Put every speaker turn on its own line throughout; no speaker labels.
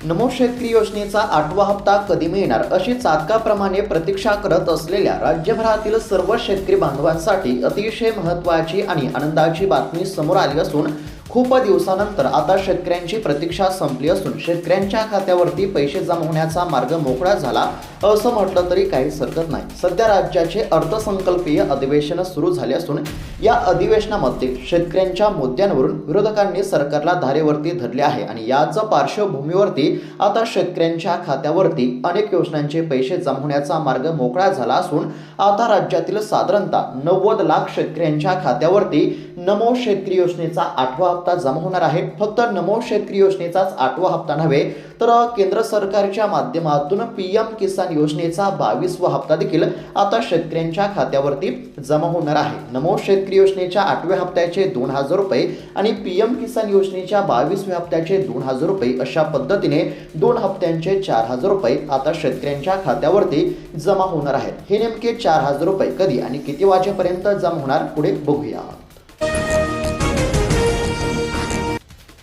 नमो शेतकरी योजनेचा 8वा हप्ता कधी मिळणार अशी चातकाप्रमाणे प्रतीक्षा करत असलेल्या राज्यभरातील सर्व शेतकरी बांधवांसाठी अतिशय महत्त्वाची आणि आनंदाची बातमी समोर आली असून खूप दिवसानंतर आता शेतकऱ्यांची प्रतीक्षा संपली असून शेतकऱ्यांच्या खात्यावरती पैसे जमा होण्याचा मार्ग मोकळा झाला असं म्हटलं तरी काहीच हरकत नाही। सध्या राज्याचे अर्थसंकल्पीय अधिवेशन सुरू झाले असून या अधिवेशनामध्ये शेतकऱ्यांच्या मुद्द्यांवरून विरोधकांनी सरकारला धारेवरती धरले आहे आणि याच पार्श्वभूमीवरती आता शेतकऱ्यांच्या खात्यावरती अनेक योजनांचे पैसे जमा होण्याचा मार्ग मोकळा झाला असून आता राज्यातील साधारणतः 90 लाख शेतकऱ्यांच्या खात्यावरती नमो शेतकरी योजनेचा 8वा हप्ता जमा होणार आहे। फक्त नमो शेतकरी योजनेचाच 8वा हप्ता नव्हे तर केंद्र सरकारच्या माध्यमातून पीएम किसान योजनेचा 22वा हप्ता देखील आता शेतकऱ्यांच्या खात्यावरती जमा होणार आहे। नमो शेतकरी योजनेच्या 8व्या हप्त्याचे 2000 रुपये आणि पीएम किसान योजनेच्या 22व्या हप्त्याचे 2000 रुपये अशा पद्धतीने 2 हप्त्यांचे 4000 रुपये आता शेतकऱ्यांच्या खात्यावरती जमा होणार आहेत। हे नेमके 4000 रुपये कधी आणि किती वाजेपर्यंत जमा होणार पुढे बघूया।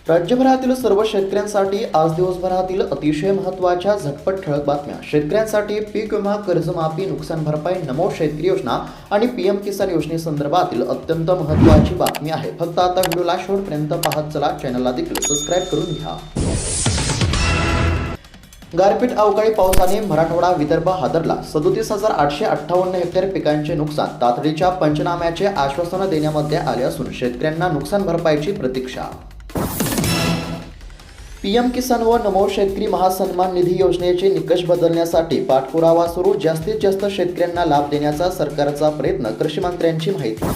राज्यभरातील सर्व शेतकऱ्यांसाठी आज दिवसभरातील अतिशय महत्त्वाच्या झटपट ठळक बातम्या। शेतकऱ्यांसाठी पीक विमा, कर्जमाफी, नुकसान भरपाई, नमो शेतकरी योजना आणि पीएम किसान योजनेसंदर्भातील अत्यंत महत्त्वाची बातमी आहे। फक्त आता व्हिडिओला शेवटपर्यंत पाहत चला, चॅनलला देखील सबस्क्राइब करून घ्या। गारपीट अवकाळी पावसाने मराठवाडा विदर्भ हादरला। 37,858 हेक्टर पिकांचे नुकसान। तातडीच्या पंचनाम्याचे आश्वासन देण्यामध्ये आले असून शेतकऱ्यांना नुकसान भरपाईची प्रतीक्षा। पीएम किसान व नमो शेतकरी महासन्मान निधी योजनेचे निकष बदलण्यासाठी पाठपुरावा सुरू। जास्तीत जास्त शेतकऱ्यांना लाभ देण्याचा सरकारचा प्रयत्न, कृषी मंत्र्यांची माहिती।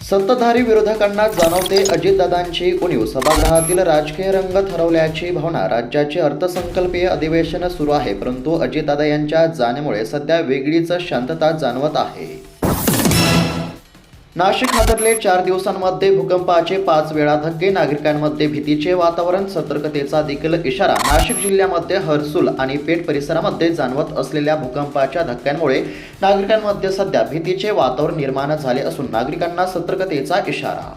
सत्ताधारी विरोधकांना जाणवते अजितदादांची उणीव। सभागृहातील राजकीय रंग ठरवल्याची भावना। राज्याचे अर्थसंकल्पीय अधिवेशन सुरू आहे, परंतु अजितदादा यांच्या जाण्यामुळे सध्या वेगळीच शांतता जाणवत आहे। नाशिक हादरले। 4 दिवसांमध्ये भूकंपाचे 5 वेळा धक्के। नागरिकांमध्ये भीतीचे वातावरण, सतर्कतेचा देखील इशारा। नाशिक जिल्ह्यामध्ये हर्सुल आणि पेठ परिसरामध्ये जाणवत असलेल्या भूकंपाच्या धक्क्यांमुळे नागरिकांमध्ये सध्या भीतीचे वातावरण निर्माण झाले असून नागरिकांना सतर्कतेचा इशारा।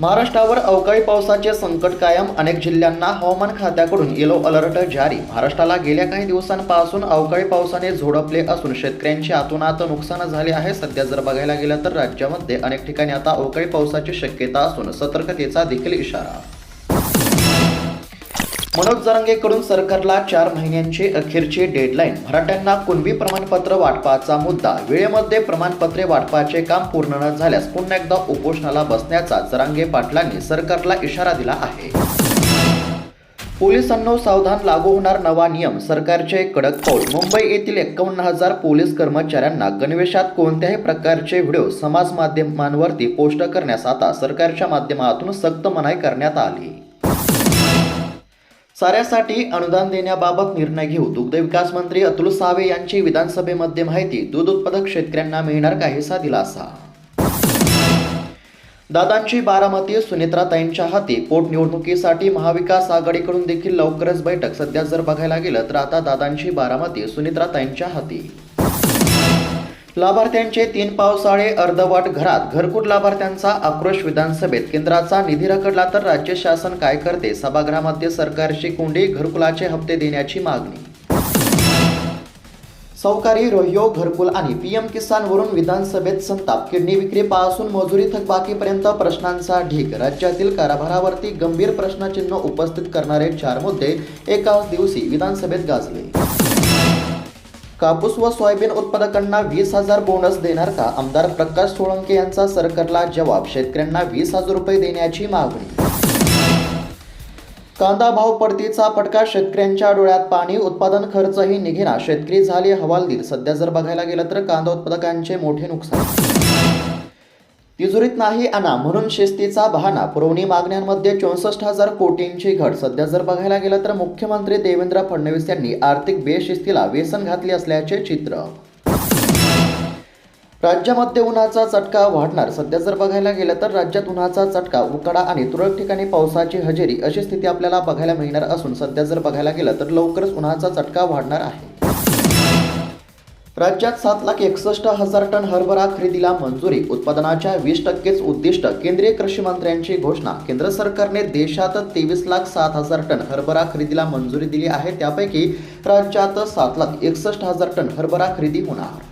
महाराष्ट्रावर अवकाळी पावसाचे संकट कायम। अनेक जिल्ह्यांना हवामान खात्याकडून येलो अलर्ट जारी। महाराष्ट्राला गेल्या काही दिवसांपासून अवकाळी पावसाने झोडपले असून शेतकऱ्यांचे अतोनात नुकसान झाले आहे। सध्या जर बघायला गेलं तर राज्यामध्ये अनेक ठिकाणी आता अवकाळी पावसाची शक्यता असून सतर्कतेचा देखील इशारा। मनोज जरांगेकडून सरकारला 4 महिन्यांची अखेरची डेडलाईन। मराठ्यांना कुणबी प्रमाणपत्र वाटपाचा मुद्दा। वेळेमध्ये प्रमाणपत्रे वाटपाचे काम पूर्ण न झाल्यास पुन्हा एकदा उपोषणाला बसण्याचा जरांगे पाटलांनी सरकारला इशारा दिला आहे। पोलिसांनो सावधान, लागू होणार नवा नियम, सरकारचे कडक पाऊल। मुंबई येथील 51,000 पोलीस कर्मचाऱ्यांना गणवेशात कोणत्याही प्रकारचे व्हिडिओ समाज माध्यमांवरती पोस्ट करण्यास आता सरकारच्या माध्यमातून सक्त मनाई करण्यात आली। साऱ्यासाठी अनुदान देण्याबाबत निर्णय घेऊ। दुग्ध विकास मंत्री अतुल सावे यांची विधानसभेमध्ये माहिती। दूध उत्पादक शेतकऱ्यांना मिळणार काहीसा दिलासा। दादांची बारामती, सुनेत्राताईंच्या हाती। पोटनिवडणुकीसाठी महाविकास आघाडीकडून देखील लवकरच बैठक। सध्या जर बघायला गेलं तर आता दादांची बारामती, सुनेत्राताईंच्या हाती। लाभार्थ्यांचे 3 पावसाळे अर्धवट घरात। घरकुल लाभार्थ्यांचा आक्रोश विधानसभेत। केंद्राचा निधी रखडला तर राज्य शासन काय करते? सभागृहामध्ये सरकारची कोंडी। घरकुलाचे हप्ते देण्याची मागणी। सहकारी रोह्यो, घरकुल आणि पीएम किसान वरून विधानसभेत संताप। किडनी विक्रीपासून मजुरी थकबाकीपर्यंत प्रश्नांचा ढीग। राज्यातील कारभारावरती गंभीर प्रश्नचिन्ह उपस्थित करणारे 4 मुद्दे एकाच दिवशी विधानसभेत गाजले। कापूस व सोयाबीन उत्पादकांना 20,000 बोनस देणार का? आमदार प्रकाश सोळंके यांचा सरकारला जवाब। शेतकऱ्यांना 20,000 रुपये देण्याची मागणी। कांदा भाव पडतीचा फटका। शेतकऱ्यांच्या डोळ्यात पाणी। उत्पादन खर्चही निघेना। शेतकरी झाले हवालदिल। सध्या जर बघायला गेलं तर कांदा उत्पादकांचे मोठे नुकसान। तिजोरीत नाही आणा म्हणून शिस्तीचा बहाणा। पुरवणी मागण्यांमध्ये 64,000 कोटींची घट। सध्या जर बघायला गेलं तर मुख्यमंत्री देवेंद्र फडणवीस यांनी आर्थिक बेशिस्तीला वेसन घातले असल्याचे चित्र। राज्यामध्ये उन्हाचा चटका वाढणार। सध्या जर बघायला गेलं तर राज्यात उन्हाचा चटका, उकाडा आणि तुरळक ठिकाणी पावसाची हजेरी अशी स्थिती आपल्याला बघायला मिळणार असून सध्या जर बघायला गेलं तर लवकरच उन्हाचा चटका वाढणार आहे। राज्यात 7,61,000 टन हरभरा खरेदीला मंजुरी, उत्पादनाच्या 20%च उद्दिष्ट. केंद्रीय कृषी मंत्र्यांची घोषणा. केंद्र सरकारने देशात 23,07,000 टन हरभरा खरेदीला मंजुरी दिली आहे. त्यापैकी राज्यात 7,61,000 टन हरभरा खरेदी होणार.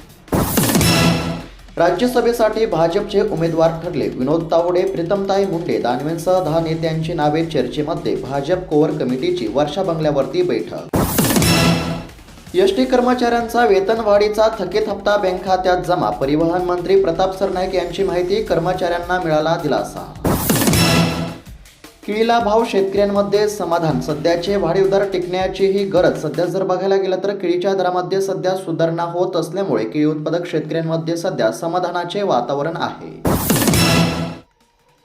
राज्यसभेसाठी भाजपचे उमेदवार ठरले. विनोद तावडे, प्रीतमताई मुंडे, दानवेंसह 10 नेत्यांची नावे चर्चेमध्ये. भाजप कोअर कमिटीची वर्षा बंगल्यावरती बैठक. एसटी कर्मचाऱ्यांचा वेतनवाढीचा थकीत हप्ता बँक खात्यात जमा. परिवहन मंत्री प्रताप सरनाईक यांची माहिती. कर्मचाऱ्यांना मिळाला दिलासा. केळीला भाव, शेतकऱ्यांमध्ये समाधान. सध्याचे वाढीव दर टिकण्याचीही गरज. सध्या जर बघायला गेलं तर केळीच्या दरामध्ये सध्या सुधारणा होत असल्यामुळे केळी उत्पादक शेतकऱ्यांमध्ये सध्या समाधानाचे वातावरण आहे.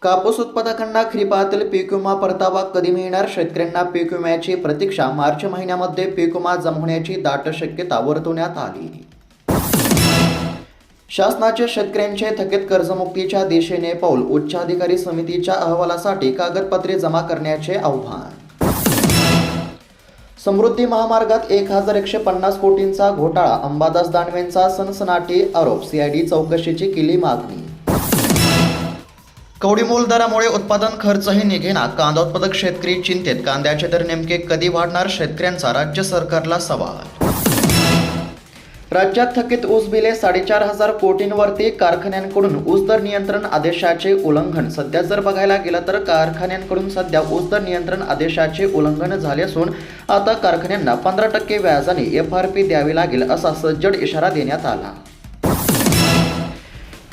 कापूस उत्पादकांना खरीपातील पीक विमा परतावा कधी मिळणार? शेतकऱ्यांना पीक विम्याची प्रतीक्षा. मार्च महिन्यामध्ये पीक विमा जमा होण्याची दाट शक्यता वर्तवण्यात आली. शासनाचे शेतकऱ्यांचे थकीत कर्जमुक्तीच्या दिशेने पाऊल. उच्चाधिकारी समितीच्या अहवालासाठी कागदपत्रे जमा करण्याचे आव्हान. समृद्धी महामार्गात 1,150 कोटींचा घोटाळा. अंबादास दानवेंचा सनसनाटी आरोप. सीआयडी चौकशीची केली मागणी. कवडीमोल दरामुळे उत्पादन खर्चही निघेना. कांदा उत्पादक शेतकरी चिंतेत. कांद्याचे दर नेमके कधी वाढणार? शेतकऱ्यांचा राज्य सरकारला सवाल. राज्यात थकीत ऊस बिले 4,500 कोटींवरती. कारखान्यांकडून ऊस दर नियंत्रण आदेशाचे उल्लंघन. सध्या जर बघायला गेलं तर कारखान्यांकडून सध्या ऊस दर नियंत्रण आदेशाचे उल्लंघन झाले असून आता कारखान्यांना 15% व्याजाने FRP द्यावी लागेल असा सज्जड इशारा देण्यात आला.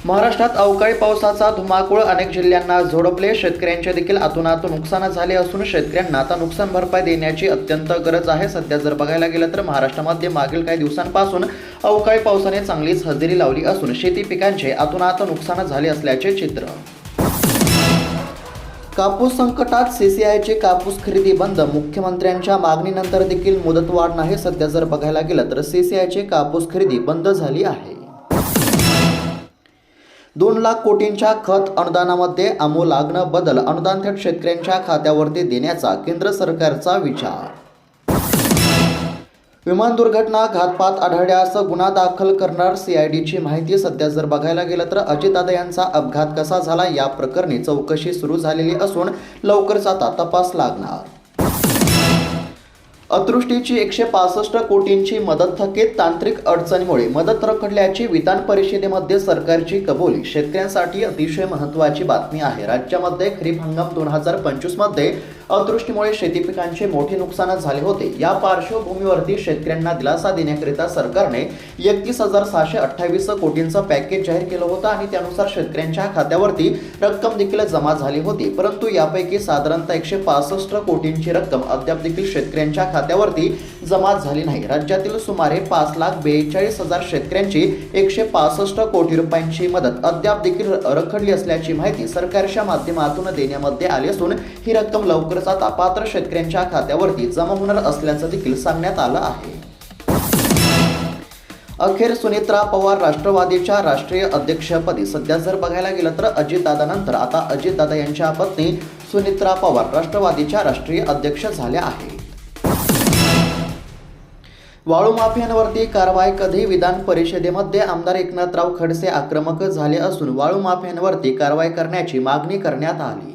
महाराष्ट्रात अवकाळी पावसाचा धुमाकूळ. अनेक जिल्ह्यांना झोडपले. शेतकऱ्यांचे देखील अतोनात नुकसान झाले असून शेतकऱ्यांना आता नुकसान भरपाई देण्याची अत्यंत गरज आहे. सध्या जर बघायला गेलं तर महाराष्ट्रामध्ये मागील काही दिवसांपासून अवकाळी पावसाने चांगलीच हजेरी लावली असून शेती पिकांचे अतोनात नुकसान झाले असल्याचे चित्र. कापूस संकटात. CCIची कापूस खरेदी बंद. मुख्यमंत्र्यांच्या मागणीनंतर देखील मुदतवाढ नाही. सध्या जर बघायला गेलं तर CCIची कापूस खरेदी बंद झाली आहे. 2 लाख कोटींच्या खत अनुदानामध्ये आमूलाग्न बदल. अनुदान थेट शेतकऱ्यांच्या खात्यावरती देण्याचा केंद्र सरकारचा विचार. विमान दुर्घटना, घातपात आढळल्यास गुन्हा दाखल करणार CIDची माहिती. सध्या जर बघायला गेलं तर अजितदादा यांचा अपघात कसा झाला या प्रकरणी चौकशी सुरू झालेली असून लवकरच आता तपास लागणार. अतिवृष्टीची 165 कोटींची मदत थकीत. तांत्रिक अडचणीमुळे मदत रखडल्याची विधान परिषदेमध्ये सरकारची कबुली. शेतकऱ्यांसाठी अतिशय महत्त्वाची बातमी आहे. राज्यामध्ये खरीप हंगाम 2025 मध्ये अतिवृष्टीमुळे शेती पिकांचे मोठे नुकसान झाले होते. या पार्श्वभूमीवरती शेतकऱ्यांना दिलासा देण्याकरिता सरकारने 31,628 कोटींचं पॅकेज जाहीर केलं होतं आणि त्यानुसार शेतकऱ्यांच्या खात्यावरती रक्कम देखील जमा झाली होती. परंतु यापैकी साधारणतः 165 कोटींची रक्कम अद्याप देखील शेतकऱ्यांच्या खात्यावरती जमा झाली नाही. राज्यातील सुमारे 5,42,000 शेतकऱ्यांची 165 कोटी रुपयांची मदत अद्याप देखील रखडली असल्याची माहिती सरकारच्या माध्यमातून देण्यामध्ये आली असून ही रक्कम लवकरच आता पात्र शेतकऱ्यांच्या खात्यावरती जमा होणार असल्याचं देखील सांगण्यात आलं आहे. अखेर सुनेत्रा पवार राष्ट्रवादीच्या राष्ट्रीय अध्यक्षपदी. सध्या जर बघायला गेलं तर अजितदादानंतर आता अजितदादा यांच्या पत्नी सुनेत्रा पवार राष्ट्रवादीच्या राष्ट्रीय अध्यक्ष झाल्या आहेत. वाळू माफियांवरती कारवाई कधी? विधान परिषदेमध्ये आमदार एकनाथराव खडसे आक्रमक झाले असून वाळू माफियांवरती कारवाई करण्याची मागणी करण्यात आली.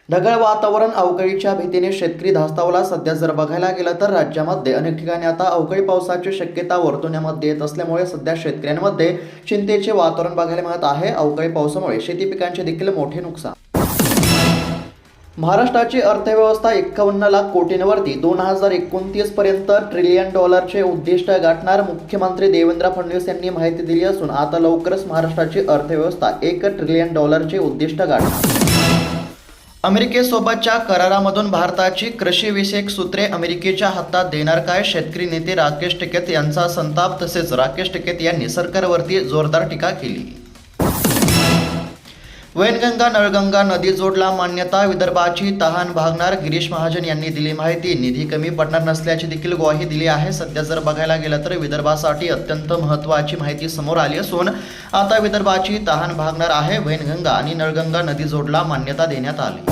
ढगाळ वातावरण, अवकाळीच्या भीतीने शेतकरी धास्तावला. सध्या जर बघायला गेलं तर राज्यामध्ये अनेक ठिकाणी आता अवकाळी पावसाची शक्यता वर्तवण्यामध्ये येत असल्यामुळे सध्या शेतकऱ्यांमध्ये चिंतेचे वातावरण बघायला मिळत आहे. अवकाळी पावसामुळे शेती पिकांचे देखील मोठे नुकसान. महाराष्ट्राची अर्थव्यवस्था 51 लाख कोटींवरती. 2029 पर्यंत $1 ट्रिलियन उद्दिष्ट गाठणार. मुख्यमंत्री देवेंद्र फडणवीस यांनी माहिती दिली असून आता लवकरच महाराष्ट्राची अर्थव्यवस्था $1 ट्रिलियन उद्दिष्ट गाठणार. अमेरिकेसोबतच्या करारामधून भारताची कृषीविषयक सूत्रे अमेरिकेच्या हातात देणार काय? शेतकरी नेते राकेश टिकैत यांचा संताप. तसेच राकेश टिकैत यांनी सरकारवरती जोरदार टीका केली. वैनगंगा नळगंगा नदी जोडला मान्यता. विदर्भाची तहान भागणार. गिरीश महाजन यांनी दिली माहिती. निधी कमी पडणार नसल्याची देखील ग्वाही दिली आहे. सध्या जर बघायला गेलं तर विदर्भासाठी अत्यंत महत्त्वाची माहिती समोर आली असून आता विदर्भाची तहान भागणार आहे. वैनगंगा आणि नळगंगा नदी जोडला मान्यता देण्यात आली.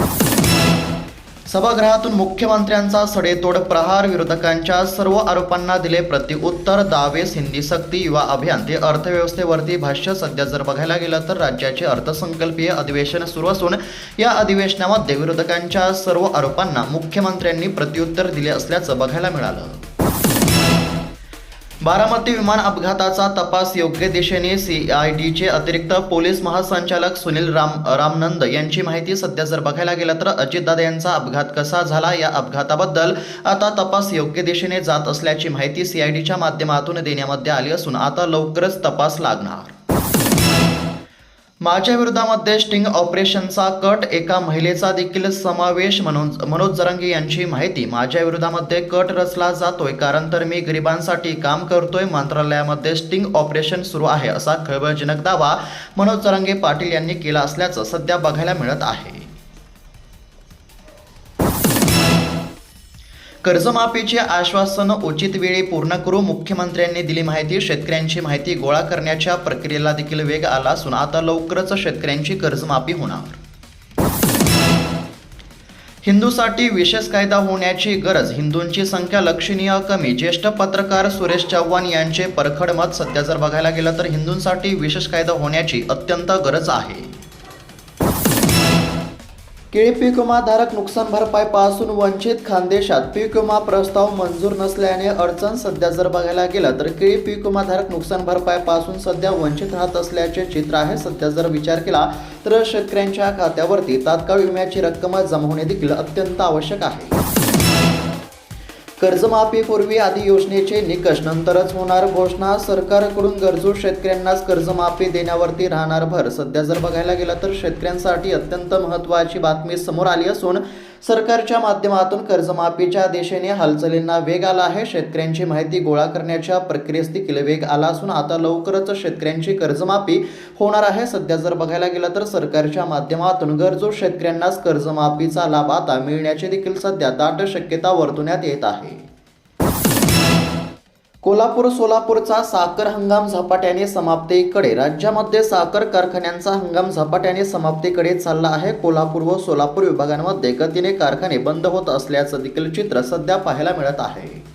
सभागृहातून मुख्यमंत्र्यांचा सडेतोड प्रहार, विरोधकांच्या सर्व आरोपांना दिले प्रतिउत्तर, दावे हिंदी सक्ती, युवा अभियान ते अर्थव्यवस्थेवरती भाष्य. सध्या जर बघायला गेलं तर राज्याचे अर्थसंकल्पीय अधिवेशन सुरू असून या अधिवेशनामध्ये विरोधकांच्या सर्व आरोपांना मुख्यमंत्र्यांनी प्रत्युत्तर दिले असल्याचं बघायला मिळालं. बारामती विमान अपघाताचा तपास योग्य दिशेने CIDचे अतिरिक्त पोलीस महासंचालक सुनील रामनंद यांची माहिती. सध्या जर बघायला गेलं तर अजितदादा यांचा अपघात कसा झाला या अपघाताबद्दल आता तपास योग्य दिशेने जात असल्याची माहिती CIDच्या माध्यमातून देण्यामध्ये आली असून आता लवकरच तपास लागणार. माझ्या विरोधामध्ये स्टिंग ऑपरेशनचा कट, एका महिलेचा देखील समावेश. मनोज जरांगे यांची माहिती. माझ्या विरोधामध्ये कट रचला जातोय कारण तर मी गरिबांसाठी काम करतोय. मंत्रालयामध्ये स्टिंग ऑपरेशन सुरू आहे असा खळबळजनक दावा मनोज जरांगे पाटील यांनी केला असल्याचं सध्या बघायला मिळत आहे. कर्जमाफीचे आश्वासन उचित वेळी पूर्ण करू, मुख्यमंत्र्यांनी दिली माहिती. शेतकऱ्यांची माहिती गोळा करण्याच्या प्रक्रियेला देखील वेग आला असून आता लवकरच शेतकऱ्यांची कर्जमाफी होणार. हिंदूसाठी विशेष कायदा होण्याची गरज, हिंदूंची संख्या लक्षणीय कमी. ज्येष्ठ पत्रकार सुरेश चव्हाण यांचे परखड मत. सध्या जर बघायला गेलं तर हिंदूंसाठी विशेष कायदा होण्याची अत्यंत गरज आहे. केळी पीक विमा धारक नुकसान भरपाईपासून वंचित, खानदेशात पीक विमा प्रस्ताव मंजूर नसल्याने अडचण. सध्या जर बघायला गेलं तर केळी पीक विमा धारक नुकसान भरपाईपासून सध्या वंचित राहत असल्याचे चित्र आहे. सध्या जर विचार केला तर शेतकऱ्यांच्या खात्यावरती तात्काळ विम्याची रक्कम जमा होणे देखील अत्यंत आवश्यक आहे. कर्जमाफीपूर्वी आधी योजनेचे निकष, नंतरच होणार घोषणा. सरकारकडून गरजू शेतकऱ्यांनाच कर्जमाफी देण्यावरती राहणार भर. सध्या जर बघायला गेलं तर शेतकऱ्यांसाठी अत्यंत महत्त्वाची बातमी समोर आली असून सरकारच्या माध्यमातून कर्जमाफीच्या दिशेने हालचालींना वेग आला आहे. शेतकऱ्यांची माहिती गोळा करण्याच्या प्रक्रियेस देखील वेग आला असून आता लवकरच शेतकऱ्यांची कर्जमाफी होणार आहे. सध्या जर बघायला गेलं तर सरकारच्या माध्यमातून गरजू शेतकऱ्यांनाच कर्जमाफीचा लाभ आता मिळण्याची देखील सध्या दाट शक्यता वर्तवण्यात येत आहे. कोल्हापूर सोलापूरचा साखर हंगाम झपाट्याने समाप्तीकडे. राज्यामध्ये साखर कारखान्यांचा हंगाम झपाट्याने समाप्तीकडे चालला आहे. कोल्हापूर व सोलापूर विभागांमध्ये गतीने कारखाने बंद होत असल्याचं देखील चित्र सध्या पाहायला मिळत आहे.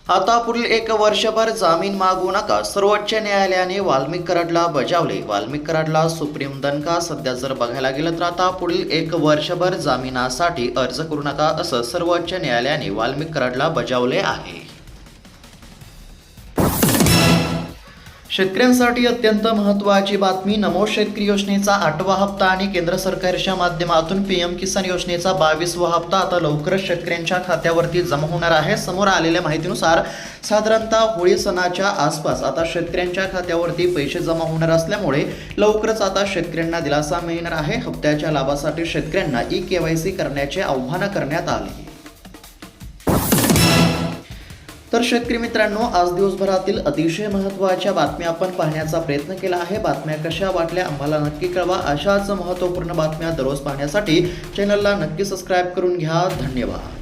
आता पुढील 1 वर्षभर जामीन मागू नका, सर्वोच्च न्यायालयाने वाल्मिक कराडला बजावले. वाल्मिक कराडला सुप्रीम दणका. सध्या जर बघायला गेलं तर आता पुढील 1 वर्षभर जामिनासाठी अर्ज करू नका असं सर्वोच्च न्यायालयाने वाल्मिक कराडला बजावले आहे. शेतकऱ्यांसाठी अत्यंत महत्त्वाची बातमी. नमो शेतकरी योजनेचा 8वा हप्ता आणि केंद्र सरकारच्या माध्यमातून PM किसान योजनेचा 22वा हप्ता आता लवकरच शेतकऱ्यांच्या खात्यावरती जमा होणार आहे. समोर आलेल्या माहितीनुसार साधारणतः होळी सणाच्या आसपास आता शेतकऱ्यांच्या खात्यावरती पैसे जमा होणार असल्यामुळे लवकरच आता शेतकऱ्यांना दिलासा मिळणार आहे. हप्त्याच्या लाभासाठी शेतकऱ्यांना eKYC करण्याचे आवाहन करण्यात आले. तर शेतकरी मित्रांनो, आज दिवसभरातील अतिशय महत्त्वाच्या बातम्या आपण पाहण्याचा प्रयत्न केला आहे. बातम्या कशा वाटल्या आम्हाला नक्की कळवा. अशाच महत्त्वपूर्ण बातम्या दररोज पाहण्यासाठी चॅनलला नक्की सबस्क्राईब करून घ्या. धन्यवाद.